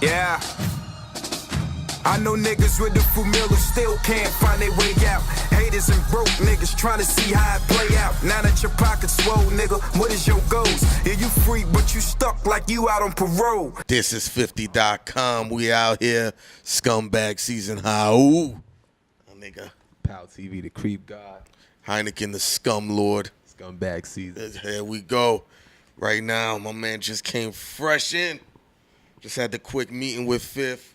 Yeah. I know niggas with the familiar still can't find their way out. Haters and broke niggas trying to see how it play out. Now that your pocket's swole, nigga, what is your goals? Yeah, you free, but you stuck like you out on parole. This is 50.com. We out here. ScumBagSeason. How? My nigga. Pow TV, the creep god. Heineken, the scum lord. ScumBagSeason. Here we go. Right now, my man just came fresh in. Just had the quick meeting with Fifth.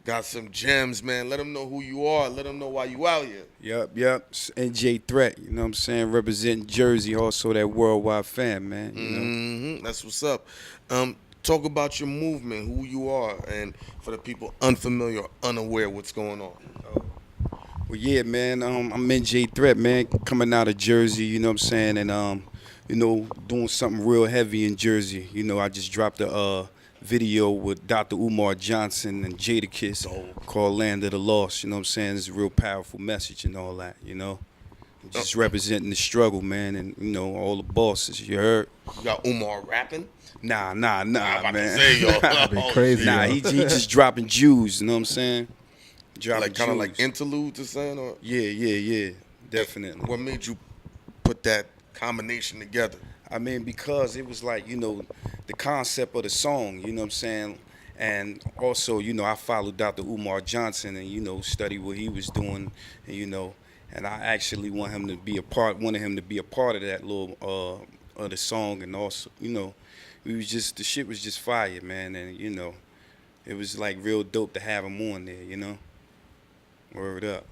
Got some gems, man. Let them know who you are. Let them know why you out here. Yep. It's NJ Threat, you know what I'm saying? Representing Jersey, also that worldwide fan, man. You know? That's what's up. Talk about your movement, who you are, and for the people unfamiliar, unaware what's going on. Well, yeah, man, I'm NJ Threat, man, coming out of Jersey, you know what I'm saying? And, you know, doing something real heavy in Jersey. You know, I just dropped a video with Dr. Umar Johnson and Jadakiss called Land of the Lost, you know what I'm saying? It's a real powerful message and all that, you know? Just representing the struggle, man, and, you know, all the bosses, you heard? You got Umar rapping? Nah, I'm about man. to say, yo. Be crazy. Nah, he just dropping Jews, you know what I'm saying? Dropping Like kind of Jews. like interludes or something? Or? Yeah, definitely. What made you put that combination together? I mean, because it was like, you know, the concept of the song, you know what I'm saying? And also, you know, I followed Dr. Umar Johnson and, you know, study what he was doing, and, you know, and I actually wanted him to be a part of that little, of the song, and also, you know, the shit was just fire, man, and, you know, it was like real dope to have him on there, you know? Word up.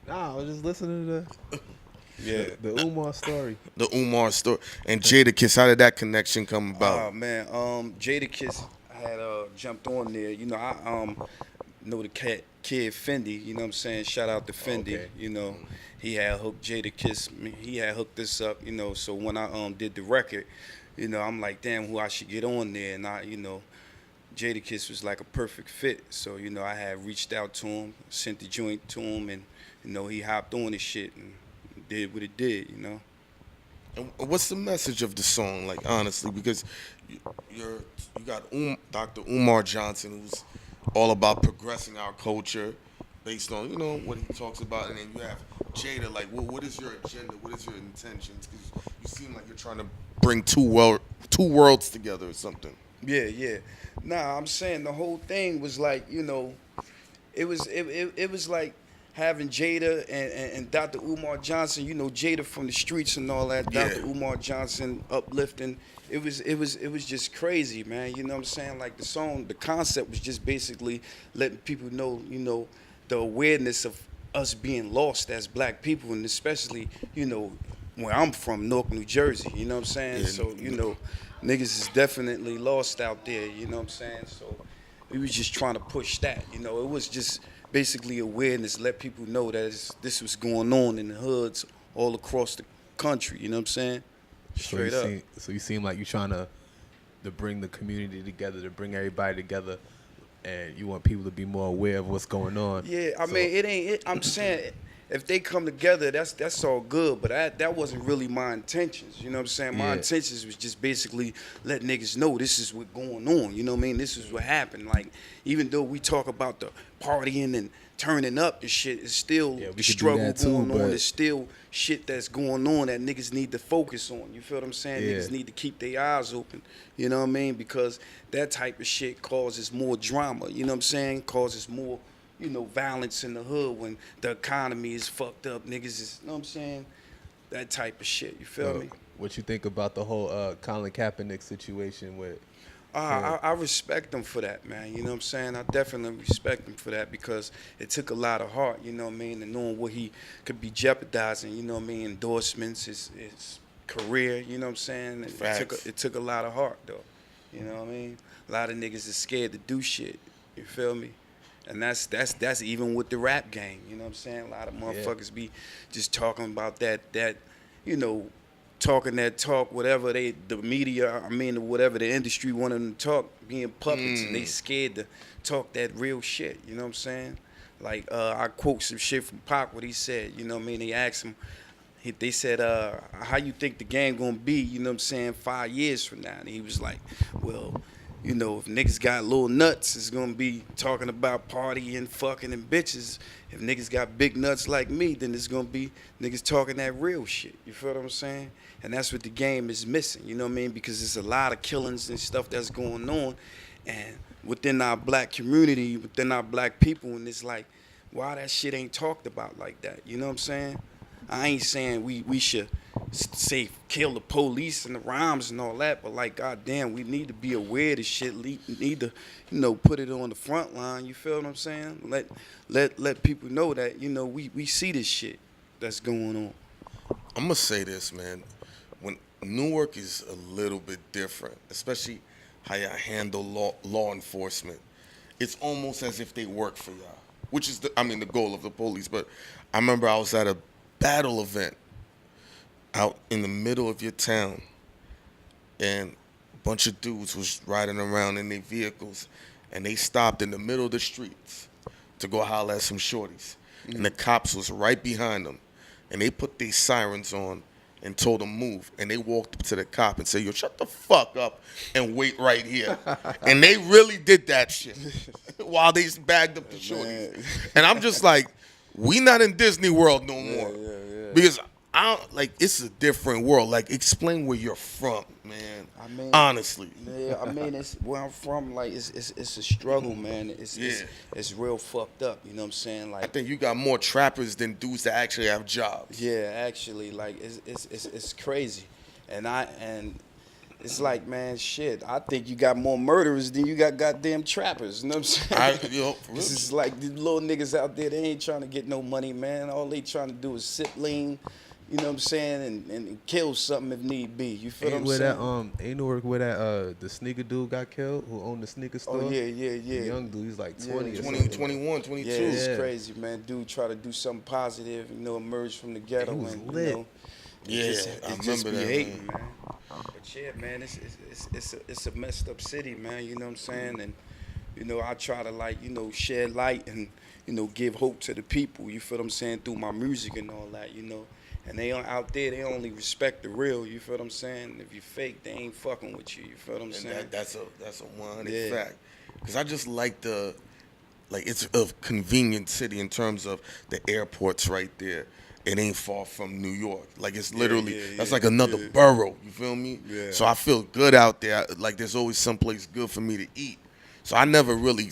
Nah, I was just listening to the Umar story. The Umar story. And Jadakiss, how did that connection come about? Oh, man, Jadakiss had jumped on there. You know, I know the kid Fendi, you know what I'm saying? Shout out to Fendi, Okay. you know. He had hooked Jadakiss, he had hooked this up, you know, so when I did the record, you know, I'm like, damn, who I should get on there, and I, you know, Jadakiss was like a perfect fit, so, you know, I had reached out to him, sent the joint to him, and, you know, he hopped on this shit and did what it did, you know. And what's the message of the song, like, honestly? Because you got Dr. Umar Johnson, who's all about progressing our culture based on, you know, what he talks about. And then you have Jada, like, what is your agenda? What is your intentions? Because you seem like you're trying to bring two worlds together or something. Yeah. Nah, I'm saying the whole thing was like, you know, it was like having Jada and Dr. Umar Johnson, you know, Jada from the streets and all that, Yeah. Dr. Umar Johnson uplifting. It was just crazy, man. You know what I'm saying? Like the song, the concept was just basically letting people know, you know, the awareness of us being lost as black people, and especially, you know, where I'm from, Newark, New Jersey. You know what I'm saying? Yeah. So, you know, niggas is definitely lost out there, you know what I'm saying? So we was just trying to push that, you know. It was just basically awareness, let people know that this was going on in the hoods all across the country, you know what I'm saying? Straight up. So you seem like you're trying to bring the community together, to bring everybody together, and you want people to be more aware of what's going on. Yeah, I mean, I'm saying if they come together, that's all good, but that wasn't really my intentions, you know what I'm saying? My intentions was just basically let niggas know this is what's going on, you know what I mean? This is what happened. Like, even though we talk about the partying and turning up and shit, it's still the struggle going on. It's still shit that's going on that niggas need to focus on. You feel what I'm saying? Yeah. Niggas need to keep their eyes open. You know what I mean? Because that type of shit causes more drama. You know what I'm saying? Causes more, you know, violence in the hood when the economy is fucked up. Niggas is, you know what I'm saying? That type of shit. You feel me? What you think about the whole Colin Kaepernick situation with? I respect him for that, man. You know what I'm saying? I definitely respect him for that because it took a lot of heart, you know what I mean, and knowing what he could be jeopardizing, you know what I mean, endorsements, his career, you know what I'm saying? It took a lot of heart, though. You know what I mean? A lot of niggas is scared to do shit. You feel me? And that's even with the rap game, you know what I'm saying? A lot of motherfuckers be just talking about that, you know, talking that talk, whatever the media, I mean, whatever the industry wanted them to talk, being puppets, and they scared to talk that real shit, you know what I'm saying? Like, I quote some shit from Pac, what he said, you know what I mean? They asked him, they said, how you think the game gonna be, you know what I'm saying, 5 years from now? And he was like, well, you know, if niggas got little nuts, it's gonna be talking about partying, fucking, and bitches. If niggas got big nuts like me, then it's gonna be niggas talking that real shit. You feel what I'm saying? And that's what the game is missing. You know what I mean? Because there's a lot of killings and stuff that's going on, and within our black community, within our black people, and it's like, why that shit ain't talked about like that? You know what I'm saying? I ain't saying we should say kill the police and the rhymes and all that, but like, goddamn, we need to be aware of this shit. Need to, you know, put it on the front line. You feel what I'm saying? Let people know that, you know, we see this shit that's going on. I'm gonna say this, man. When Newark is a little bit different, especially how y'all handle law enforcement. It's almost as if they work for y'all, which is the goal of the police. But I remember I was at a battle event out in the middle of your town, and a bunch of dudes was riding around in their vehicles, and they stopped in the middle of the streets to go holler at some shorties. And the cops was right behind them, and they put these sirens on and told them move, and they walked up to the cop and said, yo, shut the fuck up and wait right here. And they really did that shit while they bagged up the shorties. And I'm just like, we not in Disney World no more. Because it's a different world. Like, explain where you're from, man. Honestly. Yeah, it's where I'm from. Like, it's a struggle, man. It's real fucked up. You know what I'm saying? Like, I think you got more trappers than dudes that actually have jobs. Yeah, actually, like, it's crazy, and it's like, man, shit. I think you got more murderers than you got goddamn trappers. You know what I'm saying? This is like these little niggas out there. They ain't trying to get no money, man. All they trying to do is sip lean. You know what I'm saying, and kill something if need be. You feel what I'm saying? Ain't Newark where that the sneaker dude got killed who owned the sneaker store? Oh yeah. The young dude, he's like 20 or 21, 22. Yeah, it's crazy, man. Dude try to do something positive, you know, emerge from the ghetto, was and lit. you know, I remember that, hating, man. But yeah, man, it's a messed up city, man. You know what I'm saying? And you know, I try to, like, you know, shed light and, you know, give hope to the people. You feel what I'm saying, through my music and all that, you know. And they out there, they only respect the real. You feel what I'm saying? If you fake, they ain't fucking with you. You feel what I'm saying? That's a 100 fact. Because I just like it's a convenient city in terms of the airport's right there. It ain't far from New York. Like, it's literally, that's like another borough. You feel me? Yeah. So I feel good out there. Like, there's always someplace good for me to eat. So I never really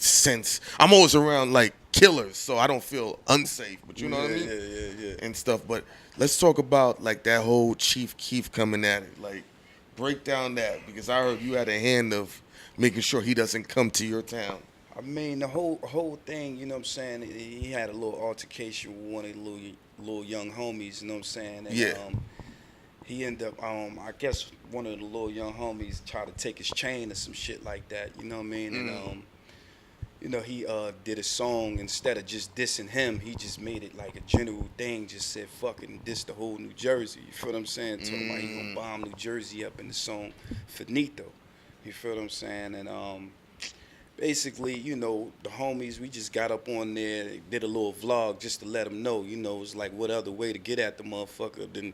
I'm always around, like, killers, so I don't feel unsafe. But you know what I mean? Yeah. And stuff. But let's talk about, like, that whole Chief Keef coming at it. Like, break down that, because I heard you had a hand of making sure he doesn't come to your town. I mean, the whole thing, you know what I'm saying, he had a little altercation with one of the little young homies, you know what I'm saying? And, he ended up, I guess one of the little young homies tried to take his chain or some shit like that, you know what I mean? And, you know, he did a song, instead of just dissing him, he just made it like a general thing, just said fucking diss the whole New Jersey, you feel what I'm saying? Talking about he gonna bomb New Jersey up in the song Finito, you feel what I'm saying? And basically, you know, the homies, we just got up on there, did a little vlog just to let them know, you know, it's like, what other way to get at the motherfucker than,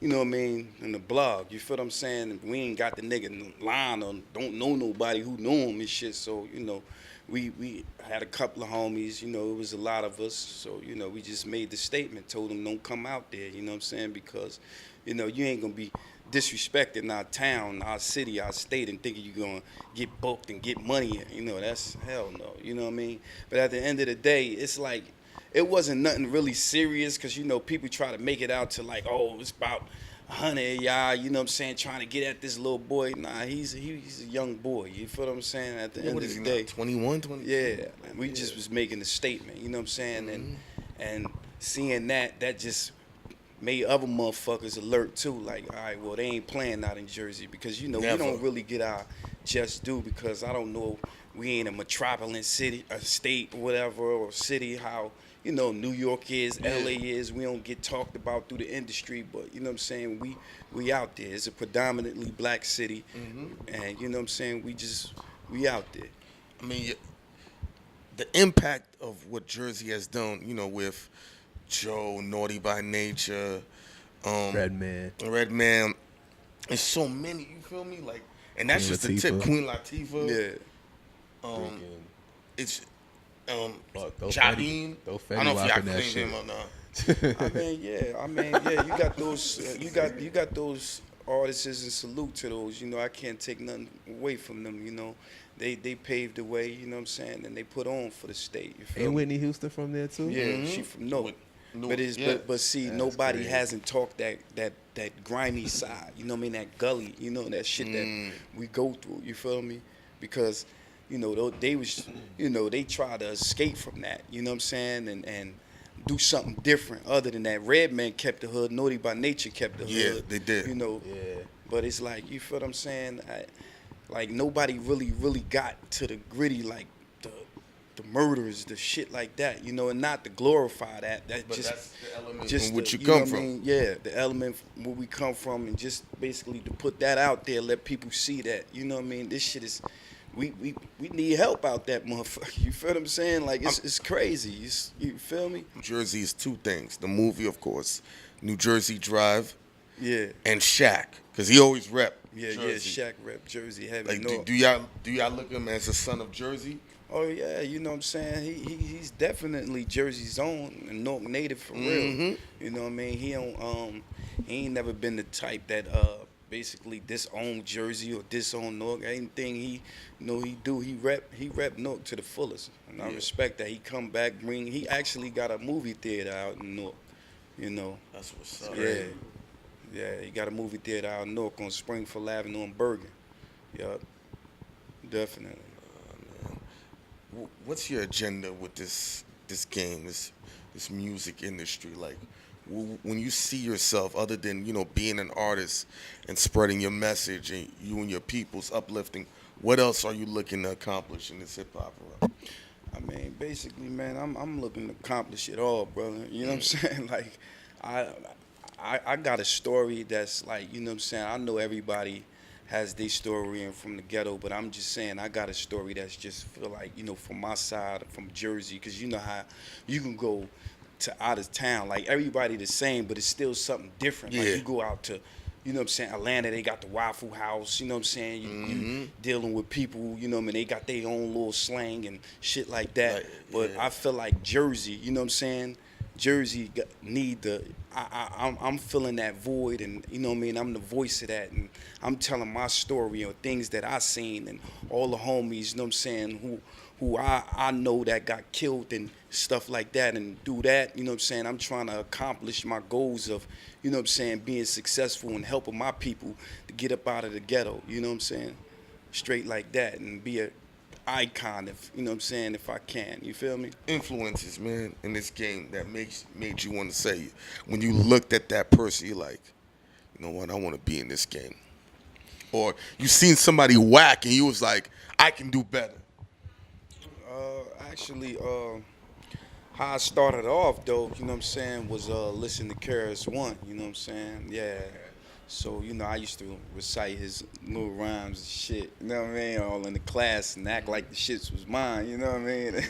you know what I mean, in the blog, you feel what I'm saying? We ain't got the nigga in line or don't know nobody who know him and shit, so, you know, we had a couple of homies, you know, it was a lot of us, so, you know, we just made the statement, told them don't come out there, you know what I'm saying, because, you know, you ain't gonna be disrespecting our town, our city, our state, and thinking you're gonna get booked and get money, you know, that's hell no, you know what I mean? But at the end of the day, it's like, it wasn't nothing really serious, because, you know, people try to make it out to like, oh, it's about 100 of y'all, you know what I'm saying, trying to get at this little boy. Nah, he's a young boy, you feel what I'm saying, at the end of the day. 21, 22? Yeah, we just was making a statement, you know what I'm saying, and seeing that just made other motherfuckers alert too, like, all right, well, they ain't playing out in Jersey, because, you know, we don't really get our just due, because I don't know, we ain't a metropolitan city, a state, or whatever, or city, how, you know, New York is, LA is, we don't get talked about through the industry, but, you know what I'm saying, we out there. It's a predominantly black city, and, you know what I'm saying, we out there. I mean, the impact of what Jersey has done, you know, with Joe, Naughty by Nature, Redman, there's so many, you feel me? Like, and that's Queen just the tip. Latifah. Queen Latifah. Yeah. Um, it's Fuck, throw Jaheim. Throw I don't know if y'all in that claim shit. him or not. I mean, yeah. You got those. You got those artists, and salute to those. You know, I can't take nothing away from them. You know, they paved the way. You know what I'm saying? And they put on for the state. You feel Ain't me? Whitney Houston from there too? Yeah, she from Newark. Newark, But yeah. but see, That's nobody crazy. hasn't talked that grimy side. You know what I mean? That gully. You know that shit that we go through. You feel me? Because you know they was they try to escape from that. You know what I'm saying? And do something different other than that. Redman kept the hood. Naughty by Nature kept the hood. Yeah, they did. You know. Yeah. But it's like, you feel what I'm saying? Like nobody really got to the gritty, like the murders, the shit like that, you know, and not to glorify that. That But just that's the element just from which you know come what I from. mean? Yeah, the element where we come from, and just basically to put that out there, let people see that. You know what I mean? This shit is. We need help out that motherfucker. You feel what I'm saying? Like it's crazy. You feel me? New Jersey is two things. The movie, of course, New Jersey Drive, Yeah. and Shaq, because he always rep Yeah, Jersey. Shaq rep Jersey heavy. Like, North. do y'all look at him as a son of Jersey? Oh yeah, you know what I'm saying? He's definitely Jersey's own and Newark native for real. You know what I mean? He ain't never been the type that basically disown Jersey or disown Newark. Anything he rep Newark to the fullest. And I respect that. He come back, he actually got a movie theater out in Newark. You know. That's what's up. Yeah. Yeah, he got a movie theater out in Newark on Springfield Avenue in Bergen. Yup. Definitely. What's your agenda with this game, this music industry? Like, when you see yourself, other than being an artist and spreading your message and you and your people's uplifting, what else are you looking to accomplish in this hip hop world? I mean, basically, man, I'm looking to accomplish it all, brother. You know what I'm saying? Like, I got a story that's like, you know what I'm saying? I know everybody has their story and from the ghetto, but I'm just saying I got a story that's just feel like, from my side, from Jersey, because you know how you can go to out of town, like everybody the same, but it's still something different. Like Yeah. you go out to, you know what I'm saying, Atlanta, they got the Waffle House, you know what I'm saying? You dealing with people, you know what I mean, they got their own little slang and shit like that. Right, But yeah. I feel like Jersey, you know what I'm saying? Jersey need the. I'm filling that void, and you know what I mean. I'm the voice of that, and I'm telling my story or things that I seen, and all the homies, you know what I'm saying, who I know that got killed and stuff like that, and do that, you know what I'm saying. I'm trying to accomplish my goals of, you know what I'm saying, being successful and helping my people to get up out of the ghetto, you know what I'm saying, straight like that, and be a icon, if you know what I'm saying, if I can, you feel me? Influences, man, in this game that made you want to say, when you looked at that person, you're like, you know what, I want to be in this game. Or you seen somebody whack and you was like, I can do better. Actually, how I started off though, you know what I'm saying, was listen to Karis One, you know what I'm saying? Yeah. So, I used to recite his little rhymes and shit, you know what I mean, all in the class and act like the shits was mine, you know what I mean?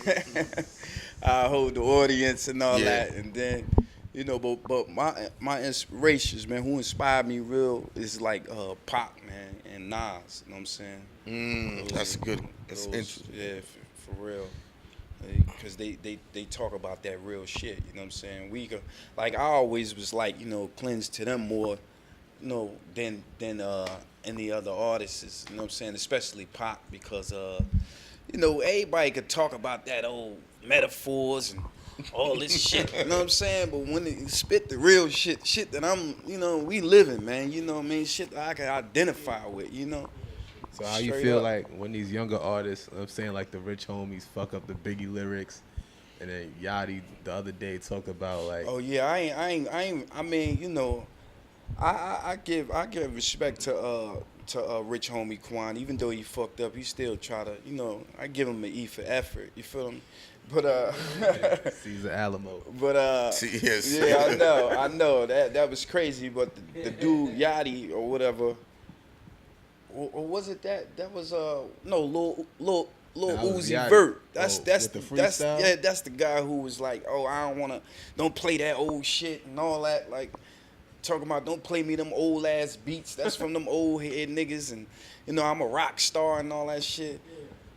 I hold the audience and all that, and then, but my inspirations, man, who inspired me real is like Pac, man, and Nas, you know what I'm saying? That's good. That's interesting. Yeah, for real. Because they talk about that real shit, you know what I'm saying? Like I always was like, cleanse to them more, than any other artists, you know what I'm saying? Especially Pac, because everybody could talk about that old metaphors and all this shit, you know what I'm saying? But when they spit the real shit that I'm, we living, man, you know what I mean? Shit that I can identify with, So how you Straight feel up. like when these younger artists, I'm saying like the Rich Homies, fuck up the Biggie lyrics, and then Yachty the other day talked about like, Oh yeah, I mean, I give respect to Rich Homie Quan, even though he fucked up, he still try to, I give him an E for effort. You feel me? But Caesar Alamo. Yes. yeah, I know that was crazy. But the dude Yachty or whatever, or was it that was no Lil That was Uzi Yachty. Vert. Oh, That's with the freestyle? that's the guy who was like, oh, don't play that old shit and all that, like talking about don't play me them old ass beats. That's from them old head niggas, and I'm a rock star and all that shit.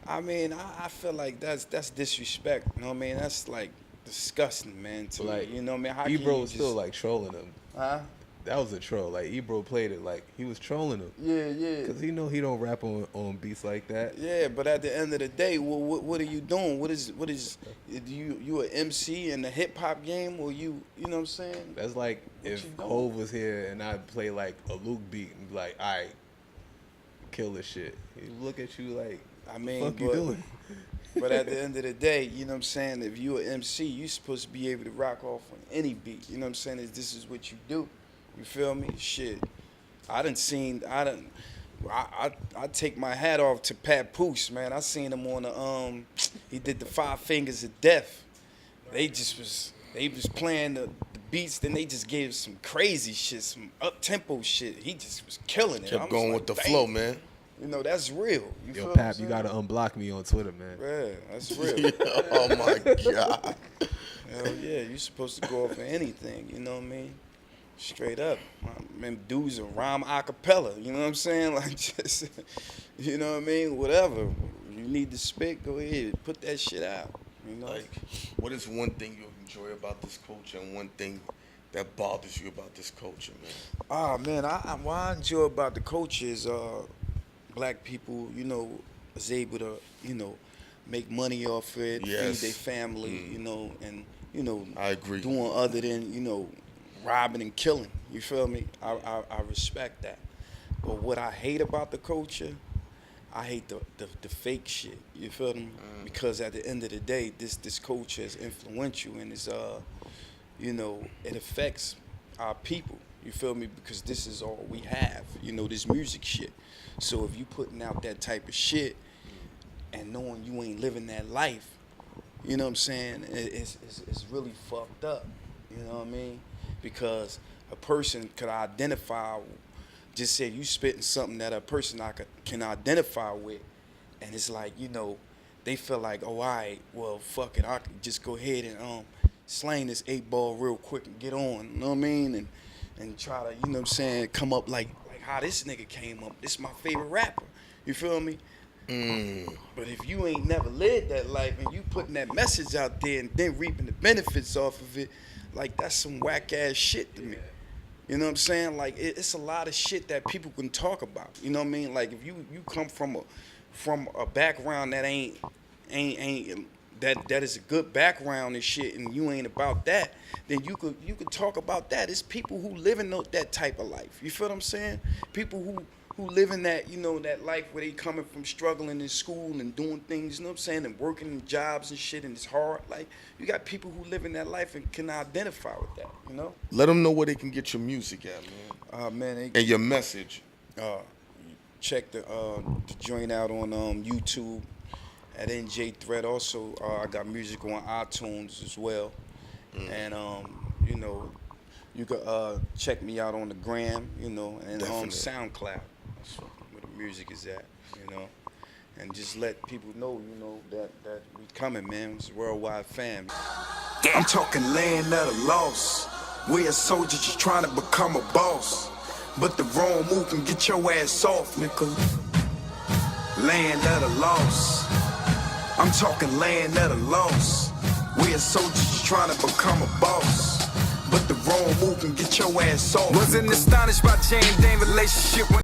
I mean, I feel like that's disrespect. You know what I mean? That's like disgusting, man. To Like, me, you know what I mean? How Ebro can was you still just, like trolling him. huh? That was a troll. Like Ebro played it like he was trolling him. Yeah. Cause he know he don't rap on beats like that. Yeah, but at the end of the day, what are you doing? What is you an MC in the hip hop game, or you know what I'm saying? That's like What if you doing? Hov was here and I play like a Luke beat and be like, all right, kill this shit. He look at you like, I mean, what the fuck you doing? But at the end of the day, you know what I'm saying? If you an MC, you supposed to be able to rock off on any beat. You know what I'm saying? This is what you do. You feel me? Shit. I take my hat off to Pat Poose, man. I seen him on the he did the 5 Fingers of Death. They was playing the beats, then they just gave some crazy shit, some up tempo shit. He just was killing it. Kept going with the flow, man. You know, that's real. You Yo, feel Pap, what you I'm gotta saying? unblock me on Twitter, man. Yeah, that's real. Oh my God. Hell yeah, you supposed to go off of anything, you know what I mean? Straight up. Man, dudes are rhyme a cappella, you know what I'm saying? Like, just, you know what I mean? Whatever. You need to spit, go ahead, put that shit out, you know? Like, what is one thing you enjoy about this culture and one thing that bothers you about this culture, man? Ah, man, what I enjoy about the culture is black people, you know, is able to, you know, make money off it, Yes. feed their family, you know, and, you know, I agree. doing other than, you know, robbing and killing. You feel me? I respect that. But what I hate about the culture, I hate the fake shit. You feel me? Because at the end of the day, this culture is influential and it's you know, it affects our people. You feel me? Because this is all we have. You know, this music shit. So if you putting out that type of shit and knowing you ain't living that life, you know what I'm saying? It's really fucked up. You know what I mean? Because a person could identify, just say you spitting something that a person can identify with, and it's like, you know, they feel like, oh, all right, well, fuck it, I can just go ahead and slang this 8-ball real quick and get on, you know what I mean? And try to, you know what I'm saying, come up like how this nigga came up. This is my favorite rapper. You feel me? But if you ain't never lived that life and you putting that message out there and then reaping the benefits off of it, like that's some whack ass shit to me. You know what I'm saying? Like it's a lot of shit that people can talk about. You know what I mean? Like if you come from a background that ain't that is a good background and shit, and you ain't about that, then you could talk about that. It's people who live in that type of life. You feel what I'm saying? People who live in that, you know, that life where they coming from struggling in school and doing things, you know what I'm saying, and working in jobs and shit, and it's hard. Like, you got people who live in that life and can identify with that, you know? Let them know where they can get your music at, man. Man, And your message. check the joint out on YouTube at NJ Threat. Also, I got music on iTunes as well. And, you know, you can check me out on the gram, you know, and on SoundCloud. That's where the music is at, you know. And just let people know, you know, that we coming, man. It's a worldwide fam. I'm talking land of the lost. We a soldier just trying to become a boss. But the wrong move can get your ass off, nigga. Land of the lost. I'm talking land of the lost. We a soldier just trying to become a boss. But the wrong move can get your ass off. Wasn't astonished by Jane Dane relationship when